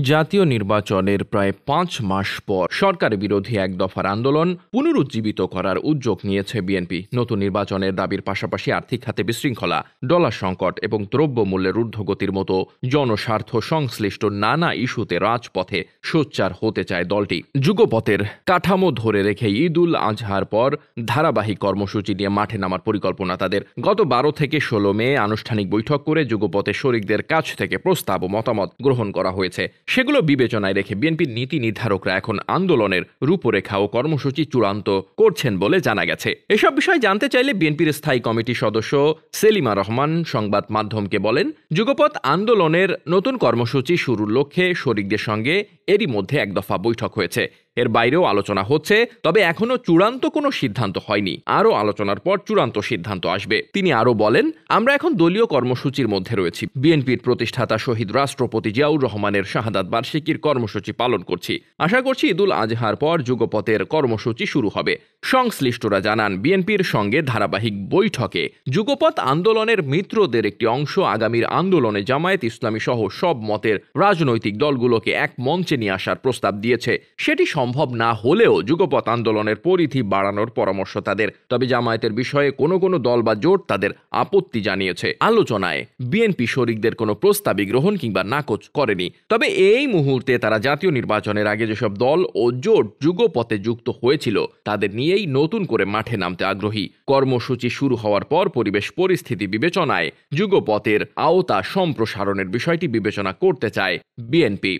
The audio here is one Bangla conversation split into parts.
জাতীয় নির্বাচনের প্রায় ৫ মাস পর সরকার বিরোধী এক দফার আন্দোলন পুনরুজ্জীবিত করার উদ্যোগ নিয়েছে বিএনপি। নতুন নির্বাচনের দাবির পাশাপাশি আর্থিক খাতে বিশৃঙ্খলা, ডলার সংকট এবং দ্রব্যমূল্যের ঊর্ধ্বগতির মতো জনস্বার্থ সংশ্লিষ্ট নানা ইস্যুতে রাজপথে সোচ্চার হতে চায় দলটি। যুগপথের কাঠামো ধরে রেখে ঈদ উল আজহার পর ধারাবাহিক কর্মসূচি নিয়ে মাঠে নামার পরিকল্পনা তাদের। গত ১২ থেকে ১৬ মে আনুষ্ঠানিক বৈঠক করে যুগপথের শরিকদের কাছ থেকে প্রস্তাব ও মতামত গ্রহণ করা হয়েছে। সেগুলো বিবেচনায় রেখে বিএনপির নীতি নির্ধারকরা এখন আন্দোলনের রূপরেখা ও কর্মসূচি চূড়ান্ত করছেন বলে জানা গেছে। এসব বিষয় জানতে চাইলে বিএনপির স্থায়ী কমিটির সদস্য সেলিমা রহমান সংবাদ মাধ্যমকে বলেন, যুগপথ আন্দোলনের নতুন কর্মসূচি শুরুর লক্ষ্যে শরিকদের সঙ্গে এরই মধ্যে এক দফা বৈঠক হয়েছে। এর বাইরেও আলোচনা হচ্ছে, তবে এখনো চূড়ান্ত কোনো সিদ্ধান্ত হয়নি। আরও আলোচনার পর চূড়ান্ত সিদ্ধান্ত আসবে। তিনি আরও বলেন, আমরা এখন দলীয় কর্মসূচির মধ্যে রয়েছি। বিএনপির প্রতিষ্ঠাতা শহীদ রাষ্ট্রপতি জিয়াউর রহমানের শাহাদাত বার্ষিকীর কর্মসূচি পালন করছি। আশা করছি ঈদ উল আজহার পর যুগপথের কর্মসূচি শুরু হবে। সংশ্লিষ্টরা জানান, বিএনপির সঙ্গে ধারাবাহিক বৈঠকে যুগপথ আন্দোলনের মিত্রদের একটি অংশ আগামীর আন্দোলনে জামায়াত ইসলামী সহ সব মতের রাজনৈতিক দলগুলোকে এক মঞ্চে নিয়ে আসার প্রস্তাব দিয়েছে। সেটি সম্ভব না হলেও যুগপথ আন্দোলনের পরিধি বাড়ানোর পরামর্শ তাদের। তবে জামায়াতের বিষয়ে কোনো দল বা জোট তাদের আপত্তি জানিয়েছে। আলোচনায় বিএনপি শরিকদের কোনো প্রস্তাবই গ্রহণ কিংবা নাকচ করেনি। তবে এই মুহূর্তে তারা জাতীয় নির্বাচনের আগে যেসব দল ও জোট যুগপথে যুক্ত হয়েছিল তাদের নিয়েই নতুন করে মাঠে নামতে আগ্রহী। কর্মসূচি শুরু হওয়ার পর পরিবেশ পরিস্থিতি বিবেচনায় যুগপথের আওতা সম্প্রসারণের বিষয়টি বিবেচনা করতে চায় বিএনপি।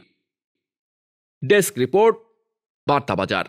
Desk report, বার্তাবাজার।